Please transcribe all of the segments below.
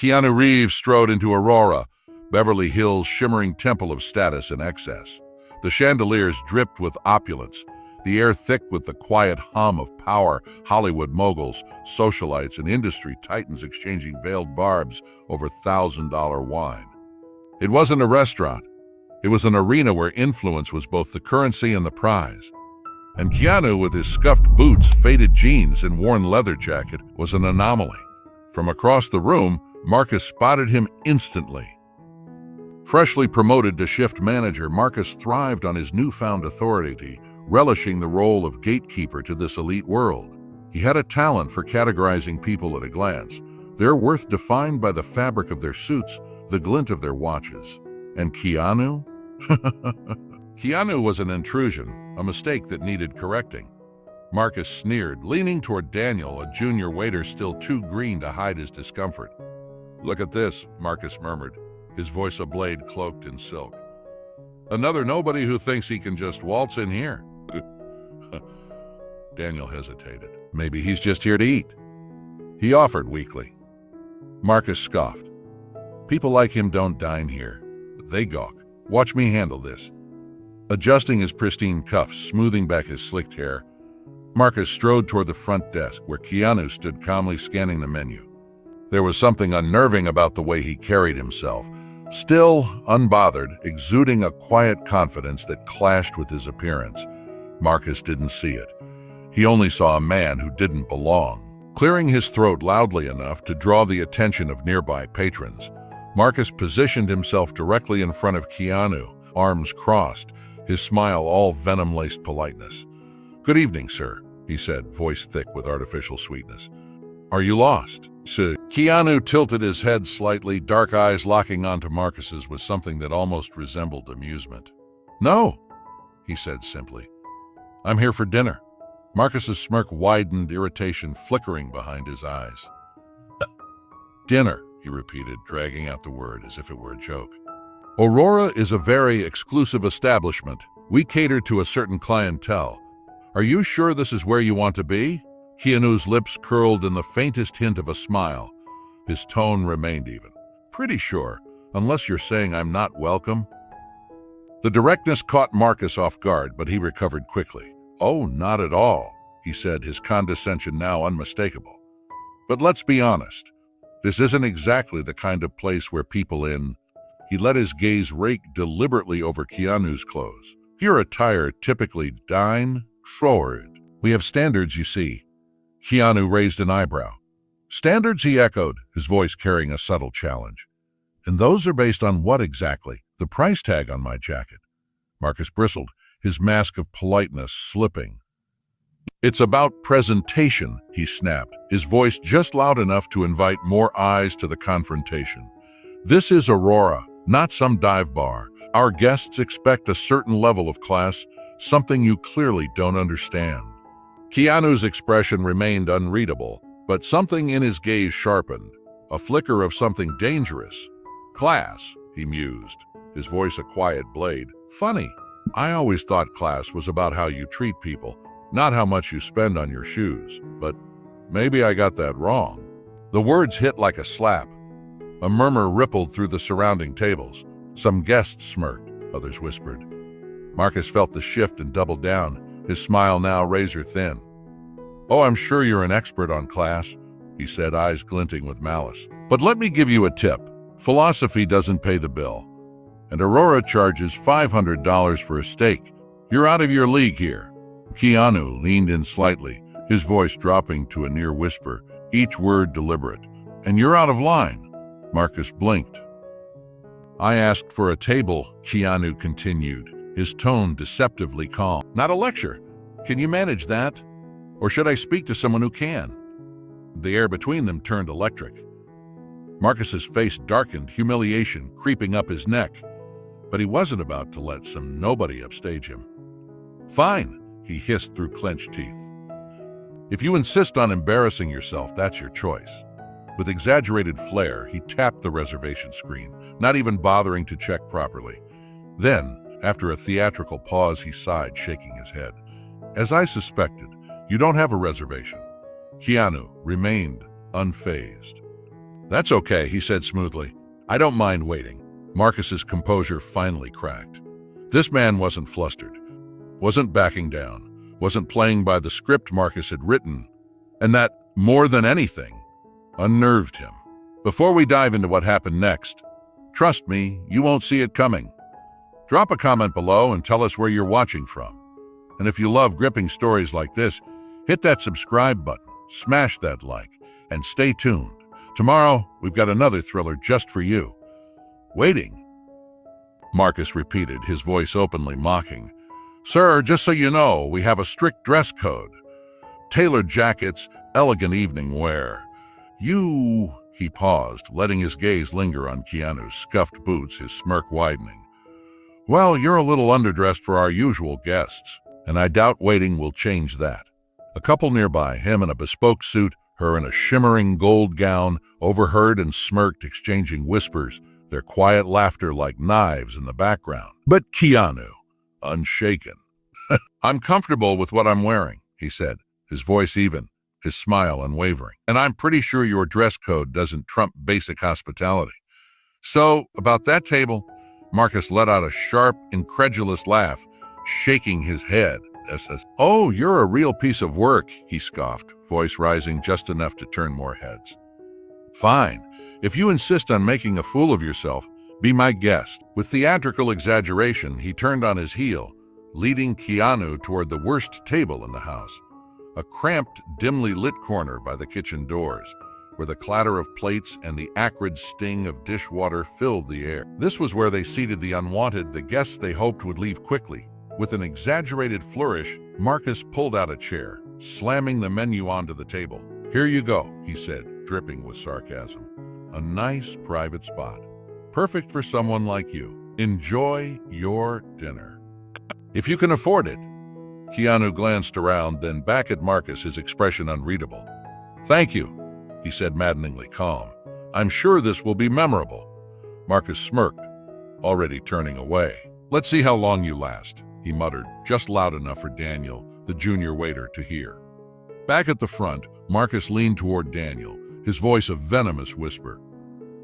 Keanu Reeves strode into Aurora, Beverly Hills' shimmering temple of status and excess. The chandeliers dripped with opulence, the air thick with the quiet hum of power, Hollywood moguls, socialites, and industry titans exchanging veiled barbs over $1,000 wine. It wasn't a restaurant. It was an arena where influence was both the currency and the prize. And Keanu, with his scuffed boots, faded jeans, and worn leather jacket, was an anomaly. From across the room, Marcus spotted him instantly. Freshly promoted to shift manager, Marcus thrived on his newfound authority, relishing the role of gatekeeper to this elite world. He had a talent for categorizing people at a glance, their worth defined by the fabric of their suits, the glint of their watches. And Keanu? Keanu was an intrusion, a mistake that needed correcting. Marcus sneered, leaning toward Daniel, a junior waiter still too green to hide his discomfort. "Look at this," Marcus murmured, his voice a blade cloaked in silk. "Another nobody who thinks he can just waltz in here." Daniel hesitated. "Maybe he's just here to eat," he offered weakly. Marcus scoffed. "People like him don't dine here. They gawk. Watch me handle this." Adjusting his pristine cuffs, smoothing back his slicked hair, Marcus strode toward the front desk where Keanu stood calmly scanning the menu. There was something unnerving about the way he carried himself, still unbothered, exuding a quiet confidence that clashed with his appearance. Marcus didn't see it. He only saw a man who didn't belong. Clearing his throat loudly enough to draw the attention of nearby patrons, Marcus positioned himself directly in front of Keanu, arms crossed, his smile all venom-laced politeness. "Good evening, sir," he said, voice thick with artificial sweetness. "Are you lost, sir?" Keanu tilted his head slightly, dark eyes locking onto Marcus's with something that almost resembled amusement. "No," he said simply. "I'm here for dinner." Marcus's smirk widened, irritation flickering behind his eyes. "Dinner," he repeated, dragging out the word as if it were a joke. "Aurora is a very exclusive establishment. We cater to a certain clientele. Are you sure this is where you want to be?" Keanu's lips curled in the faintest hint of a smile. His tone remained even. "Pretty sure, unless you're saying I'm not welcome." The directness caught Marcus off guard, but he recovered quickly. "Oh, not at all," he said, his condescension now unmistakable. "But let's be honest. This isn't exactly the kind of place where people in—" He let his gaze rake deliberately over Keanu's clothes. "Your attire typically dine forward. We have standards, you see." Keanu raised an eyebrow. "Standards?" he echoed, his voice carrying a subtle challenge. "And those are based on what exactly? The price tag on my jacket?" Marcus bristled, his mask of politeness slipping. "It's about presentation," he snapped, his voice just loud enough to invite more eyes to the confrontation. "This is Aurora, not some dive bar. Our guests expect a certain level of class, something you clearly don't understand." Keanu's expression remained unreadable, but something in his gaze sharpened, a flicker of something dangerous. "Class," he mused, his voice a quiet blade. "Funny. I always thought class was about how you treat people, not how much you spend on your shoes. But maybe I got that wrong." The words hit like a slap. A murmur rippled through the surrounding tables. Some guests smirked, others whispered. Marcus felt the shift and doubled down, his smile now razor-thin. "Oh, I'm sure you're an expert on class," he said, eyes glinting with malice. "But let me give you a tip. Philosophy doesn't pay the bill. And Aurora charges $500 for a steak. You're out of your league here." Keanu leaned in slightly, his voice dropping to a near whisper, each word deliberate. "And you're out of line." Marcus blinked. "I asked for a table," Keanu continued, his tone deceptively calm. "Not a lecture. Can you manage that? Or should I speak to someone who can?" The air between them turned electric. Marcus's face darkened, humiliation creeping up his neck. But he wasn't about to let some nobody upstage him. "Fine," he hissed through clenched teeth. "If you insist on embarrassing yourself, that's your choice." With exaggerated flair, he tapped the reservation screen, not even bothering to check properly. Then, after a theatrical pause, he sighed, shaking his head. "As I suspected, you don't have a reservation." Keanu remained unfazed. That's okay, he said smoothly. I don't mind waiting. Marcus's composure finally cracked. This man wasn't flustered, wasn't backing down, wasn't playing by the script Marcus had written, and that, more than anything, unnerved him. Before we dive into what happened next, trust me, you won't see it coming. Drop a comment below and tell us where you're watching from. And if you love gripping stories like this, hit that subscribe button, smash that like, and stay tuned. Tomorrow, we've got another thriller just for you. Waiting, Marcus repeated, his voice openly mocking. Sir, just so you know, we have a strict dress code. Tailored jackets, elegant evening wear. He paused, letting his gaze linger on Keanu's scuffed boots, his smirk widening. Well, you're a little underdressed for our usual guests, and I doubt waiting will change that. A couple nearby, him in a bespoke suit, her in a shimmering gold gown, overheard and smirked, exchanging whispers, their quiet laughter like knives in the background. But Keanu, unshaken. I'm comfortable with what I'm wearing, he said, his voice even, his smile unwavering. And I'm pretty sure your dress code doesn't trump basic hospitality. So, about that table, Marcus let out a sharp, incredulous laugh, shaking his head. Oh, you're a real piece of work, he scoffed, voice rising just enough to turn more heads. Fine. If you insist on making a fool of yourself, be my guest. With theatrical exaggeration, he turned on his heel, leading Keanu toward the worst table in the house, a cramped, dimly lit corner by the kitchen doors, where the clatter of plates and the acrid sting of dishwater filled the air. This was where they seated the unwanted, the guests they hoped would leave quickly. With an exaggerated flourish, Marcus pulled out a chair, slamming the menu onto the table. Here you go, he said, dripping with sarcasm. A nice private spot. Perfect for someone like you. Enjoy your dinner. If you can afford it. Keanu glanced around, then back at Marcus, his expression unreadable. Thank you, he said, maddeningly calm. I'm sure this will be memorable. Marcus smirked, already turning away. Let's see how long you last, he muttered, just loud enough for Daniel, the junior waiter, to hear. Back at the front, Marcus leaned toward Daniel, his voice a venomous whisper.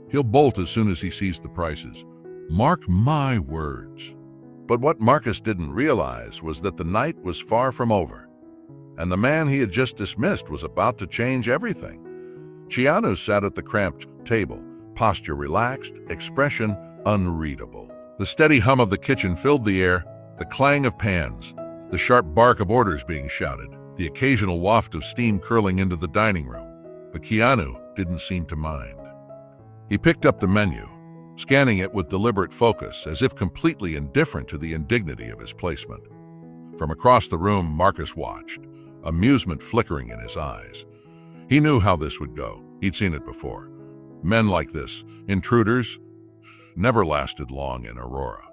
He'll bolt as soon as he sees the prices. Mark my words. But what Marcus didn't realize was that the night was far from over, and the man he had just dismissed was about to change everything. Keanu sat at the cramped table, posture relaxed, expression unreadable. The steady hum of the kitchen filled the air, the clang of pans, the sharp bark of orders being shouted, the occasional waft of steam curling into the dining room. But Keanu didn't seem to mind. He picked up the menu, scanning it with deliberate focus, as if completely indifferent to the indignity of his placement. From across the room, Marcus watched, amusement flickering in his eyes. He knew how this would go. He'd seen it before. Men like this, intruders, never lasted long in Aurora.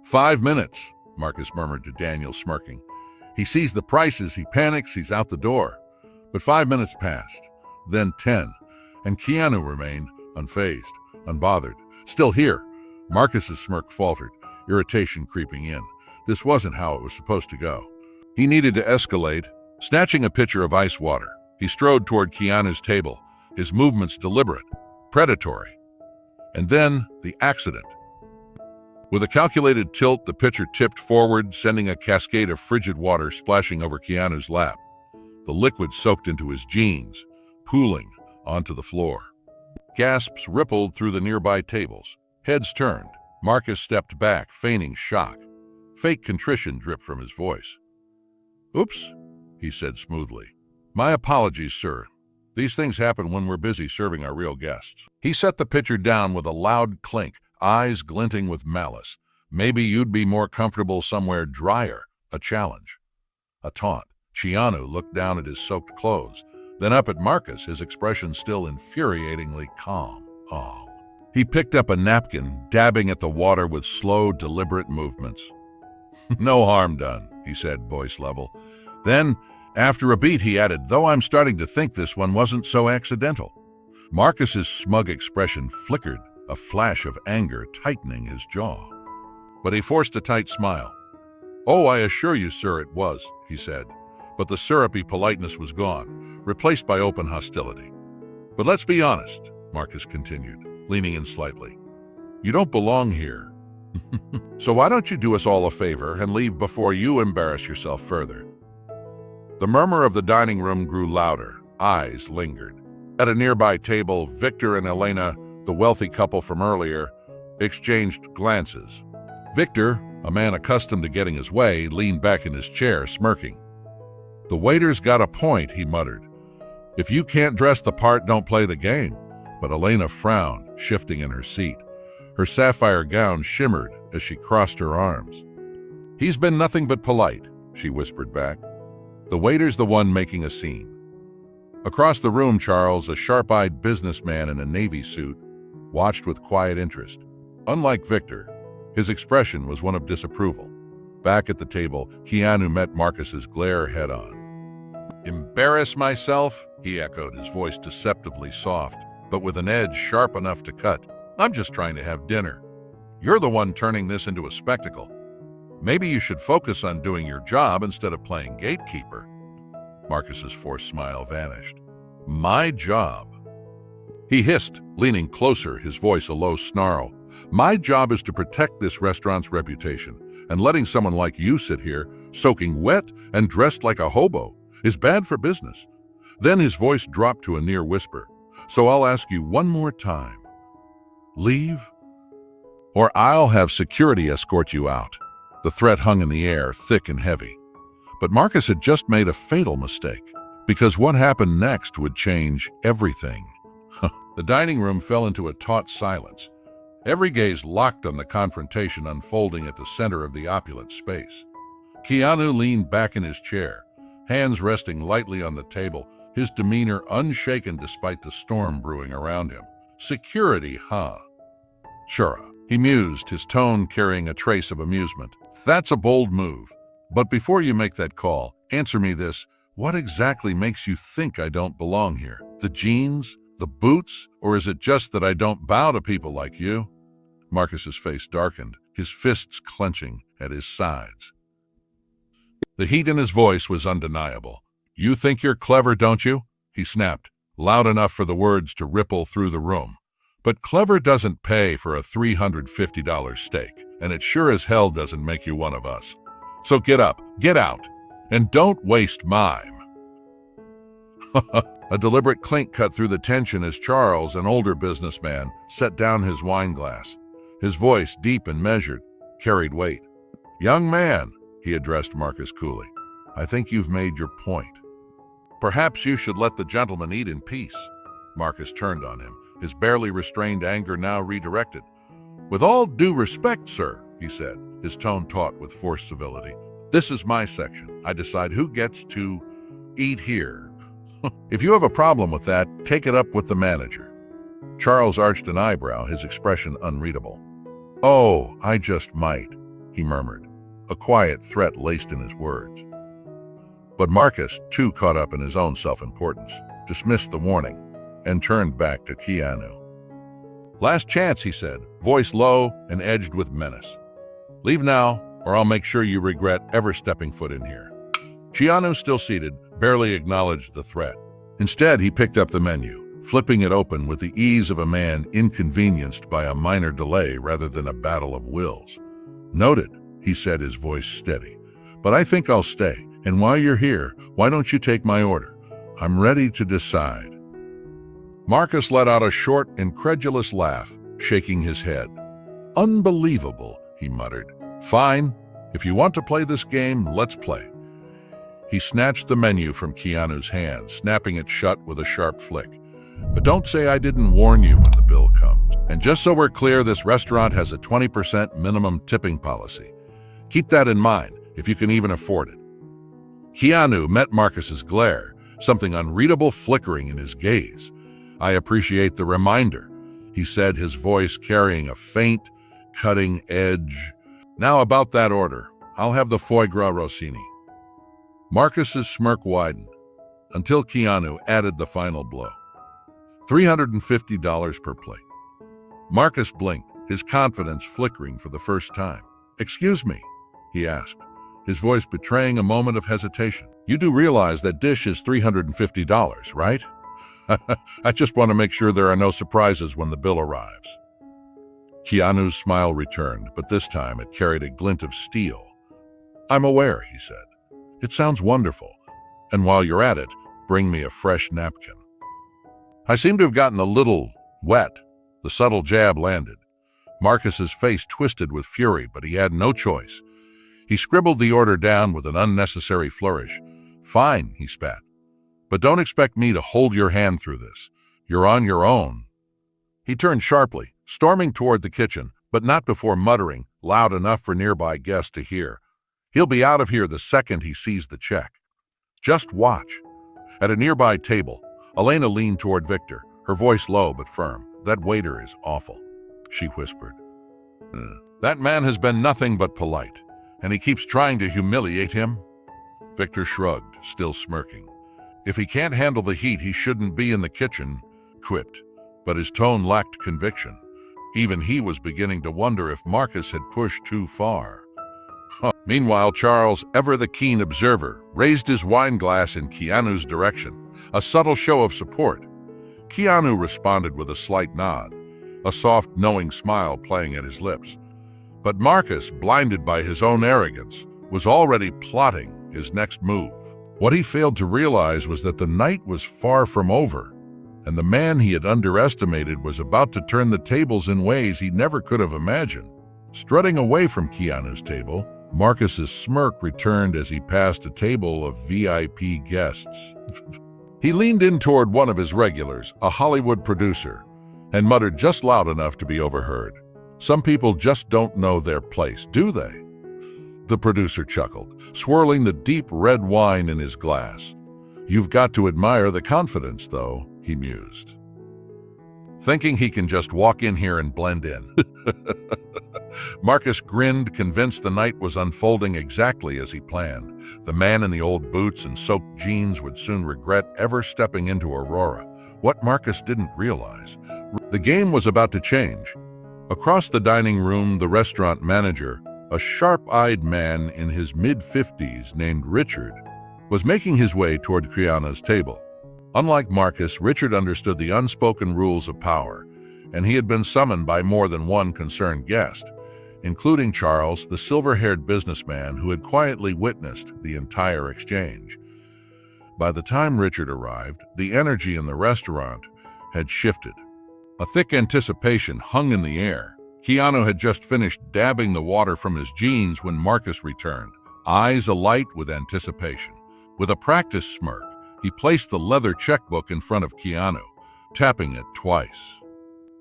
5 minutes, Marcus murmured to Daniel, smirking. He sees the prices, he panics, he's out the door. But 5 minutes passed, then 10, and Keanu remained unfazed, unbothered. Still here. Marcus's smirk faltered, irritation creeping in. This wasn't how it was supposed to go. He needed to escalate. Snatching a pitcher of ice water, he strode toward Keanu's table, his movements deliberate, predatory. And then, the accident. With a calculated tilt, the pitcher tipped forward, sending a cascade of frigid water splashing over Keanu's lap. The liquid soaked into his jeans, pooling onto the floor. Gasps rippled through the nearby tables. Heads turned. Marcus stepped back, feigning shock. Fake contrition dripped from his voice. Oops, he said smoothly. My apologies, sir. These things happen when we're busy serving our real guests. He set the pitcher down with a loud clink, eyes glinting with malice. Maybe you'd be more comfortable somewhere drier. A challenge. A taunt. Keanu looked down at his soaked clothes, then up at Marcus, his expression still infuriatingly calm. He picked up a napkin, dabbing at the water with slow, deliberate movements. No harm done, he said, voice level. Then, after a beat, he added, though I'm starting to think this one wasn't so accidental. Marcus's smug expression flickered, a flash of anger tightening his jaw. But he forced a tight smile. Oh, I assure you, sir, it was, he said. But the syrupy politeness was gone, replaced by open hostility. But let's be honest, Marcus continued, leaning in slightly. You don't belong here. So why don't you do us all a favor and leave before you embarrass yourself further? The murmur of the dining room grew louder. Eyes lingered. At a nearby table, Victor and Elena, the wealthy couple from earlier, exchanged glances. Victor, a man accustomed to getting his way, leaned back in his chair, smirking. The waiter's got a point, he muttered. If you can't dress the part, don't play the game. But Elena frowned, shifting in her seat. Her sapphire gown shimmered as she crossed her arms. He's been nothing but polite, she whispered back. The waiter's the one making a scene. Across the room, Charles, a sharp-eyed businessman in a navy suit, watched with quiet interest. Unlike Victor, his expression was one of disapproval. Back at the table, Keanu met Marcus's glare head-on. Embarrass myself? He echoed, his voice deceptively soft, but with an edge sharp enough to cut. I'm just trying to have dinner. You're the one turning this into a spectacle. Maybe you should focus on doing your job instead of playing gatekeeper. Marcus's forced smile vanished. My job? He hissed, leaning closer, his voice a low snarl. My job is to protect this restaurant's reputation, and letting someone like you sit here, soaking wet and dressed like a hobo, is bad for business. Then his voice dropped to a near whisper. So I'll ask you one more time. Leave, or I'll have security escort you out. The threat hung in the air, thick and heavy. But Marcus had just made a fatal mistake, because what happened next would change everything. The dining room fell into a taut silence, every gaze locked on the confrontation unfolding at the center of the opulent space. Keanu leaned back in his chair, hands resting lightly on the table, his demeanor unshaken despite the storm brewing around him. Security, huh? Sure, he mused, his tone carrying a trace of amusement. That's a bold move. But before you make that call, answer me this. What exactly makes you think I don't belong here? The jeans? The boots? Or is it just that I don't bow to people like you? Marcus's face darkened, his fists clenching at his sides. The heat in his voice was undeniable. You think you're clever, don't you? He snapped, loud enough for the words to ripple through the room. But clever doesn't pay for a $350 steak, and it sure as hell doesn't make you one of us. So get up, get out, and don't waste mine. A deliberate clink cut through the tension as Charles, an older businessman, set down his wine glass. His voice, deep and measured, carried weight. Young man, he addressed Marcus coolly, I think you've made your point. Perhaps you should let the gentleman eat in peace. Marcus turned on him, his barely restrained anger now redirected. With all due respect, sir, he said, his tone taut with forced civility. This is my section. I decide who gets to eat here. If you have a problem with that, take it up with the manager. Charles arched an eyebrow, his expression unreadable. Oh, I just might, he murmured, a quiet threat laced in his words. But Marcus, too caught up in his own self-importance, dismissed the warning and turned back to Keanu. Last chance, he said, voice low and edged with menace. Leave now, or I'll make sure you regret ever stepping foot in here. Keanu, still seated, barely acknowledged the threat. Instead, he picked up the menu, flipping it open with the ease of a man inconvenienced by a minor delay rather than a battle of wills. Noted, he said, his voice steady. But I think I'll stay, and while you're here, why don't you take my order? I'm ready to decide. Marcus let out a short, incredulous laugh, shaking his head. Unbelievable, he muttered. Fine, if you want to play this game, let's play. He snatched the menu from Keanu's hand, snapping it shut with a sharp flick. But don't say I didn't warn you when the bill comes. And just so we're clear, this restaurant has a 20% minimum tipping policy. Keep that in mind, if you can even afford it. Keanu met Marcus's glare, something unreadable flickering in his gaze. I appreciate the reminder, he said, his voice carrying a faint, cutting edge. Now about that order. I'll have the foie gras rossini. Marcus's smirk widened, until Keanu added the final blow. $350 per plate. Marcus blinked, his confidence flickering for the first time. Excuse me, he asked, his voice betraying a moment of hesitation. You do realize that dish is $350, right? I just want to make sure there are no surprises when the bill arrives. Keanu's smile returned, but this time it carried a glint of steel. I'm aware, he said. It sounds wonderful. And while you're at it, bring me a fresh napkin. I seem to have gotten a little wet. The subtle jab landed. Marcus's face twisted with fury, but he had no choice. He scribbled the order down with an unnecessary flourish. Fine, he spat. But don't expect me to hold your hand through this. You're on your own. He turned sharply, storming toward the kitchen, but not before muttering, loud enough for nearby guests to hear. He'll be out of here the second he sees the check. Just watch. At a nearby table, Elena leaned toward Victor, her voice low but firm. That waiter is awful, she whispered. That man has been nothing but polite, and he keeps trying to humiliate him. Victor shrugged, still smirking. If he can't handle the heat, he shouldn't be in the kitchen, quipped, but his tone lacked conviction. Even he was beginning to wonder if Marcus had pushed too far. Meanwhile, Charles, ever the keen observer, raised his wine glass in Keanu's direction, a subtle show of support. Keanu responded with a slight nod, a soft, knowing smile playing at his lips. But Marcus, blinded by his own arrogance, was already plotting his next move. What he failed to realize was that the night was far from over, and the man he had underestimated was about to turn the tables in ways he never could have imagined. Strutting away from Keanu's table, Marcus's smirk returned as he passed a table of VIP guests. He leaned in toward one of his regulars, a Hollywood producer, and muttered just loud enough to be overheard. Some people just don't know their place, do they? The producer chuckled, swirling the deep red wine in his glass. You've got to admire the confidence, though, he mused. Thinking he can just walk in here and blend in. Marcus grinned, convinced the night was unfolding exactly as he planned. The man in the old boots and soaked jeans would soon regret ever stepping into Aurora. What Marcus didn't realize, the game was about to change. Across the dining room, the restaurant manager, a sharp-eyed man in his mid-50s named Richard, was making his way toward Keanu's table. Unlike Marcus, Richard understood the unspoken rules of power, and he had been summoned by more than one concerned guest, including Charles, the silver-haired businessman who had quietly witnessed the entire exchange. By the time Richard arrived, the energy in the restaurant had shifted. A thick anticipation hung in the air. Keanu had just finished dabbing the water from his jeans when Marcus returned, eyes alight with anticipation. With a practiced smirk, he placed the leather checkbook in front of Keanu, tapping it twice.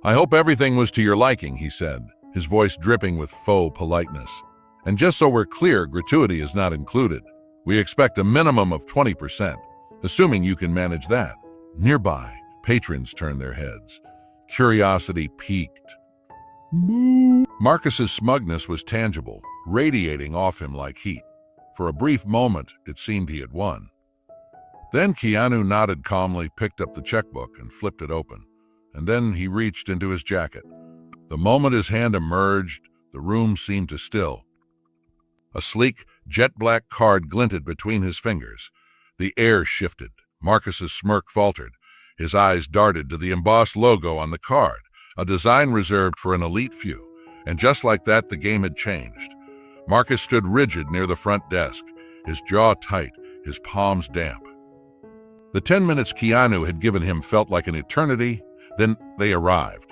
I hope everything was to your liking, he said, his voice dripping with faux politeness. And just so we're clear, gratuity is not included. We expect a minimum of 20%, assuming you can manage that. Nearby, patrons turned their heads. Curiosity piqued. Marcus's smugness was tangible, radiating off him like heat. For a brief moment, it seemed he had won. Then Keanu nodded calmly, picked up the checkbook, and flipped it open. And then he reached into his jacket. The moment his hand emerged, the room seemed to still. A sleek, jet-black card glinted between his fingers. The air shifted. Marcus's smirk faltered. His eyes darted to the embossed logo on the card, a design reserved for an elite few. And just like that, the game had changed. Marcus stood rigid near the front desk, his jaw tight, his palms damp. The 10 minutes Keanu had given him felt like an eternity. Then they arrived.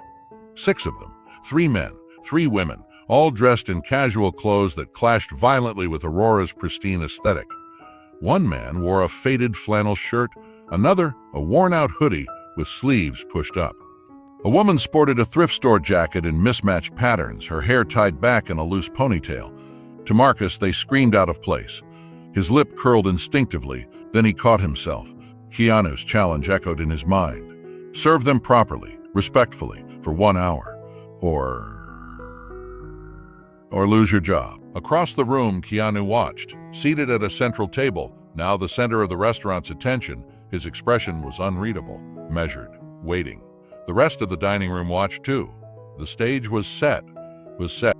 6 of them, 3 men, 3 women, all dressed in casual clothes that clashed violently with Aurora's pristine aesthetic. One man wore a faded flannel shirt, another a worn-out hoodie with sleeves pushed up. A woman sported a thrift store jacket in mismatched patterns, her hair tied back in a loose ponytail. To Marcus, they screamed out of place. His lip curled instinctively, then he caught himself. Keanu's challenge echoed in his mind. Serve them properly, respectfully, for 1 hour. Or lose your job. Across the room, Keanu watched. Seated at a central table, now the center of the restaurant's attention, his expression was unreadable, measured, waiting. The rest of the dining room watched too. The stage was set.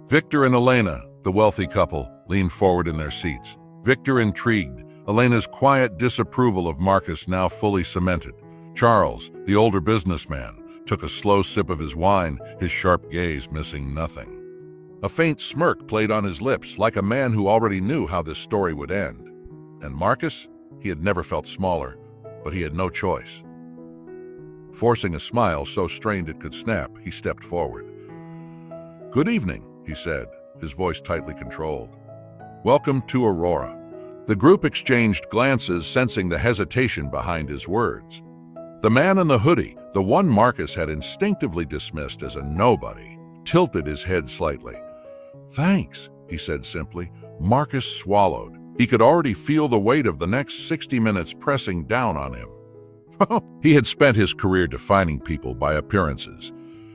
Victor and Elena, the wealthy couple, leaned forward in their seats. Victor intrigued, Elena's quiet disapproval of Marcus now fully cemented. Charles, the older businessman, took a slow sip of his wine, his sharp gaze missing nothing. A faint smirk played on his lips, like a man who already knew how this story would end. And Marcus? He had never felt smaller, but he had no choice. Forcing a smile so strained it could snap, he stepped forward. "Good evening," he said, his voice tightly controlled. "Welcome to Aurora." The group exchanged glances, sensing the hesitation behind his words. The man in the hoodie, the one Marcus had instinctively dismissed as a nobody, tilted his head slightly. "Thanks," he said simply. Marcus swallowed. He could already feel the weight of the next 60 minutes pressing down on him. He had spent his career defining people by appearances.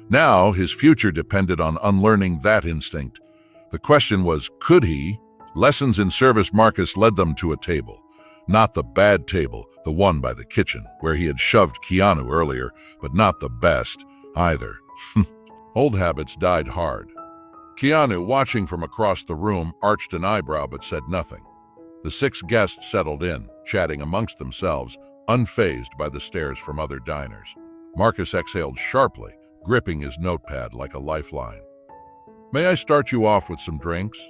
Now his future depended on unlearning that instinct. The question was, could he? Lessons in service. Marcus led them to a table. Not the bad table, the one by the kitchen, where he had shoved Keanu earlier, but not the best either. Old habits died hard. Keanu, watching from across the room, arched an eyebrow but said nothing. The 6 guests settled in, chatting amongst themselves, unfazed by the stares from other diners. Marcus exhaled sharply, gripping his notepad like a lifeline. "May I start you off with some drinks?"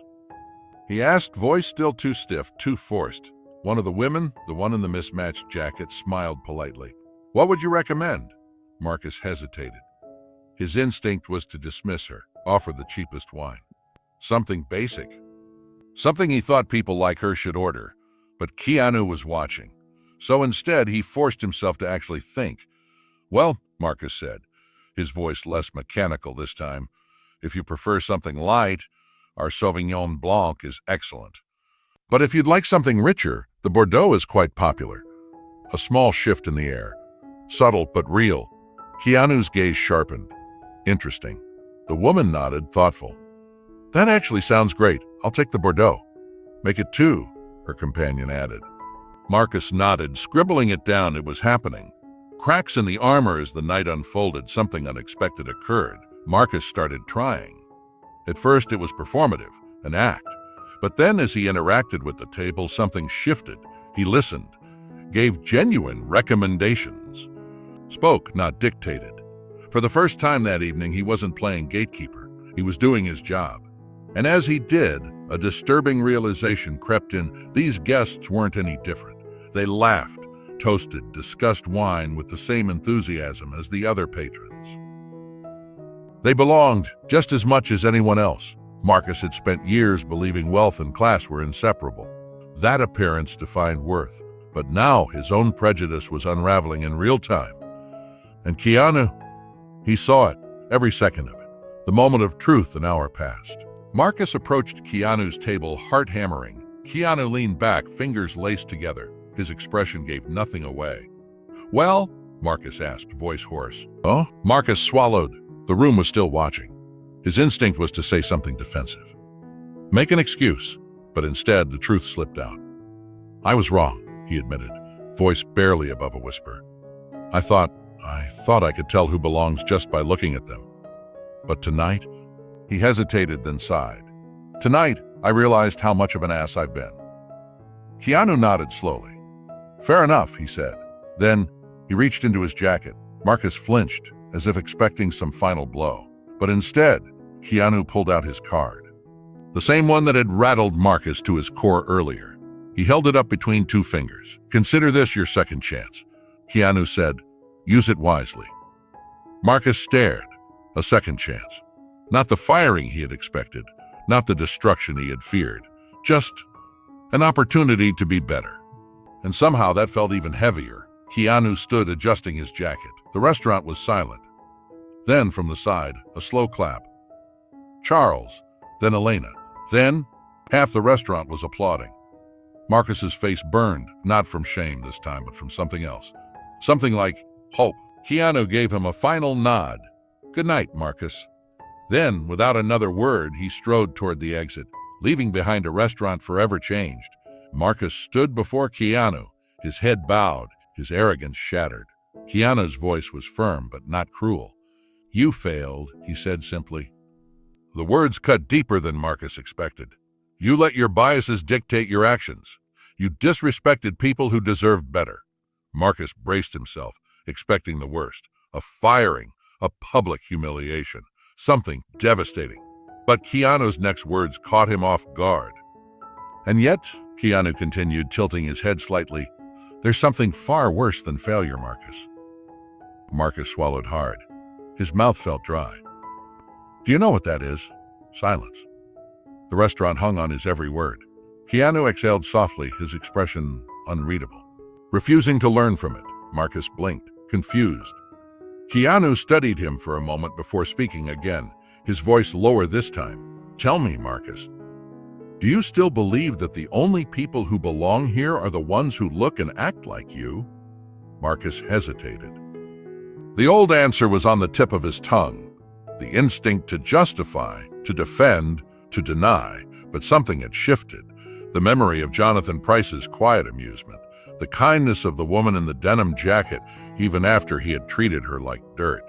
he asked, voice still too stiff, too forced. One of the women, the one in the mismatched jacket, smiled politely. "What would you recommend?" Marcus hesitated. His instinct was to dismiss her, offer the cheapest wine. Something basic. Something he thought people like her should order. But Keanu was watching. So instead, he forced himself to actually think. "Well," Marcus said, his voice less mechanical this time, "if you prefer something light, our Sauvignon Blanc is excellent. But if you'd like something richer, the Bordeaux is quite popular." A small shift in the air. Subtle but real. Keanu's gaze sharpened. "Interesting." The woman nodded, thoughtful. "That actually sounds great. I'll take the Bordeaux." "Make it 2, her companion added. Marcus nodded, scribbling it down. It was happening. Cracks in the armor as the night unfolded. Something unexpected occurred. Marcus started trying. At first, it was performative, an act. But then, as he interacted with the table, something shifted. He listened, gave genuine recommendations. Spoke, not dictated. For the first time that evening, he wasn't playing gatekeeper. He was doing his job. And as he did, a disturbing realization crept in. These guests weren't any different. They laughed, toasted, discussed wine with the same enthusiasm as the other patrons. They belonged just as much as anyone else. Marcus had spent years believing wealth and class were inseparable. That appearance defined worth. But now his own prejudice was unraveling in real time. And Keanu, he saw it, every second of it. The moment of truth, an hour passed. Marcus approached Keanu's table, heart hammering. Keanu leaned back, fingers laced together. His expression gave nothing away. "Well?" Marcus asked, voice hoarse. "Oh?" Marcus swallowed. The room was still watching. His instinct was to say something defensive. Make an excuse. But instead, the truth slipped out. "I was wrong," he admitted, voice barely above a whisper. I thought I could tell who belongs just by looking at them. But tonight," he hesitated, then sighed. "Tonight, I realized how much of an ass I've been." Keanu nodded slowly. "Fair enough," he said. Then, he reached into his jacket. Marcus flinched, as if expecting some final blow. But instead, Keanu pulled out his card. The same one that had rattled Marcus to his core earlier. He held it up between 2 fingers. "Consider this your second chance." Keanu said, "Use it wisely." Marcus stared. A second chance. Not the firing he had expected, not the destruction he had feared. Just an opportunity to be better. And somehow that felt even heavier. Keanu stood adjusting his jacket. The restaurant was silent. Then, from the side, a slow clap. Charles, then Elena. Then, half the restaurant was applauding. Marcus's face burned, not from shame this time, but from something else. Something like hope. Keanu gave him a final nod. "Good night, Marcus." Then, without another word, he strode toward the exit, leaving behind a restaurant forever changed. Marcus stood before Keanu, his head bowed, his arrogance shattered. Keanu's voice was firm, but not cruel. "You failed," he said simply. The words cut deeper than Marcus expected. "You let your biases dictate your actions. You disrespected people who deserved better." Marcus braced himself, expecting the worst, a firing, a public humiliation, something devastating. But Keanu's next words caught him off guard. And yet, Keanu continued, tilting his head slightly, there's something far worse than failure, Marcus. Marcus swallowed hard. His mouth felt dry. Do you know what that is? Silence. The restaurant hung on his every word. Keanu exhaled softly, his expression unreadable. Refusing to learn from it, Marcus blinked, confused. Keanu studied him for a moment before speaking again, his voice lower this time. Tell me, Marcus, do you still believe that the only people who belong here are the ones who look and act like you? Marcus hesitated. The old answer was on the tip of his tongue. The instinct to justify, to defend, to deny, but something had shifted. The memory of Jonathan Pryce's quiet amusement, the kindness of the woman in the denim jacket, even after he had treated her like dirt.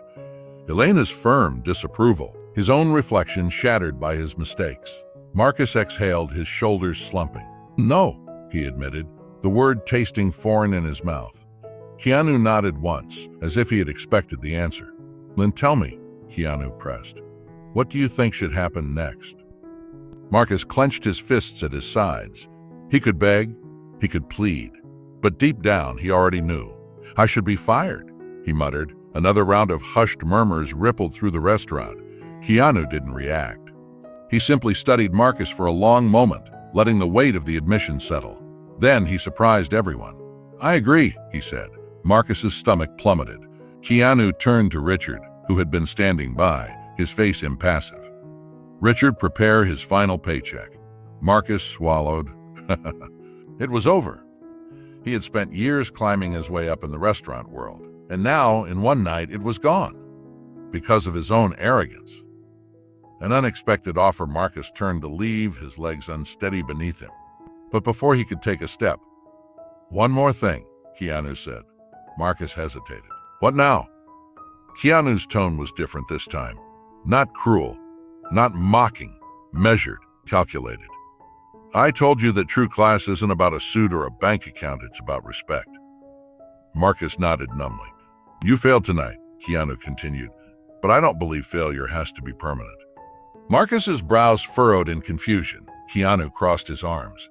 Elena's firm disapproval, his own reflection shattered by his mistakes. Marcus exhaled, his shoulders slumping. No, he admitted, the word tasting foreign in his mouth. Keanu nodded once, as if he had expected the answer. Then tell me, Keanu pressed, what do you think should happen next? Marcus clenched his fists at his sides. He could beg, he could plead, but deep down he already knew. I should be fired, he muttered. Another round of hushed murmurs rippled through the restaurant. Keanu didn't react. He simply studied Marcus for a long moment, letting the weight of the admission settle. Then he surprised everyone. I agree, he said. Marcus's stomach plummeted. Keanu turned to Richard, who had been standing by, his face impassive. Richard, prepare his final paycheck. Marcus swallowed. It was over. He had spent years climbing his way up in the restaurant world, and now, in one night, it was gone. Because of his own arrogance. An unexpected offer. Marcus turned to leave, his legs unsteady beneath him. But before he could take a step, one more thing, Keanu said. Marcus hesitated. What now? Keanu's tone was different this time. Not cruel, not mocking, measured, calculated. I told you that true class isn't about a suit or a bank account, it's about respect. Marcus nodded numbly. You failed tonight, Keanu continued, but I don't believe failure has to be permanent. Marcus's brows furrowed in confusion. Keanu crossed his arms.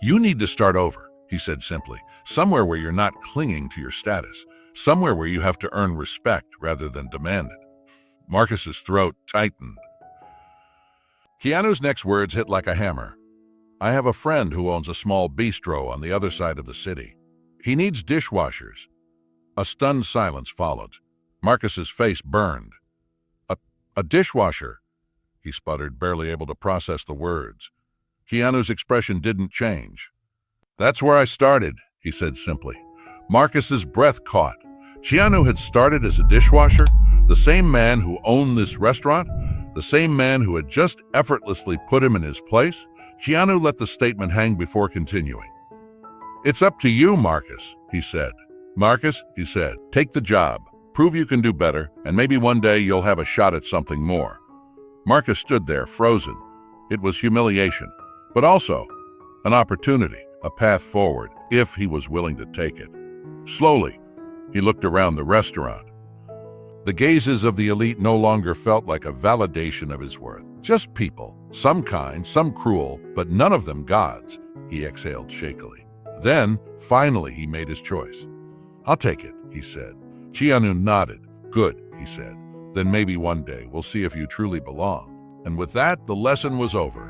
You need to start over, he said simply, somewhere where you're not clinging to your status, somewhere where you have to earn respect rather than demand it. Marcus's throat tightened. Keanu's next words hit like a hammer. I have a friend who owns a small bistro on the other side of the city. He needs dishwashers. A stunned silence followed. Marcus's face burned. A dishwasher, he sputtered, barely able to process the words. Keanu's expression didn't change. That's where I started, he said simply. Marcus's breath caught. Keanu had started as a dishwasher, the same man who owned this restaurant, the same man who had just effortlessly put him in his place. Keanu let the statement hang before continuing. It's up to you, Marcus, he said. Marcus, he said, take the job, prove you can do better, and maybe one day you'll have a shot at something more. Marcus stood there, frozen. It was humiliation, but also an opportunity, a path forward, if he was willing to take it. Slowly, he looked around the restaurant. The gazes of the elite no longer felt like a validation of his worth. Just people, some kind, some cruel, but none of them gods, he exhaled shakily. Then, finally, he made his choice. I'll take it, he said. Keanu nodded. Good, he said. Then maybe one day we'll see if you truly belong. And with that, the lesson was over.